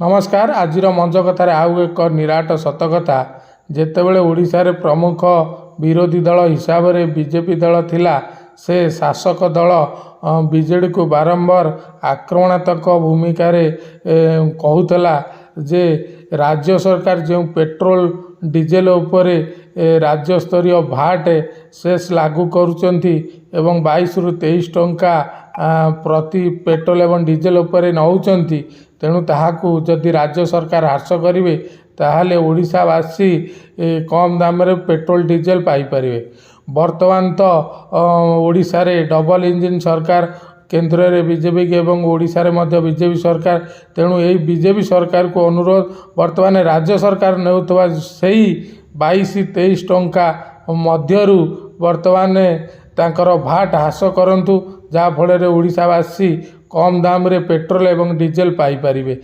नमस्कार। आज मंच कथार आउ एक निराट सतकथा जेतेबेले ओडिशारे प्रमुख विरोधी दल हिसाब से बीजेपी दल थिला से शासक दल बीजेडी को बारंबार आक्रमणात्मक भूमिका कहूला जे राज्य सरकार जो पेट्रोल डीजेल उपरे राज्य स्तरीय भाट सेस लागू करुचंती एवं 22 रु 23 टंका प्रति पेट्रोल एवं डीजेल उपरे नौचंती। तेणु ताहाकू जदि राज्य सरकार ह्रास करेंगे ताहले ओडिशावासी कम दाम रे पेट्रोल डीजेल पाई परिवे। वर्तमान तो ओडिशा रे डबल इंजिन सरकार केंद्र में बीजेपी एवं ओडिशा रे मध्य बीजेपी सरकार। तेणु यही बीजेपी सरकार को अनुरोध वर्तमान राज्य सरकार नेउथवा सेही 22-23 टंका मध्यरु वर्तमान तांकर भाट ह्रास करंतु, जहाँ फल ओडिशावासी कम दाम रे पेट्रोल एवं डीजेल पाई परिवे।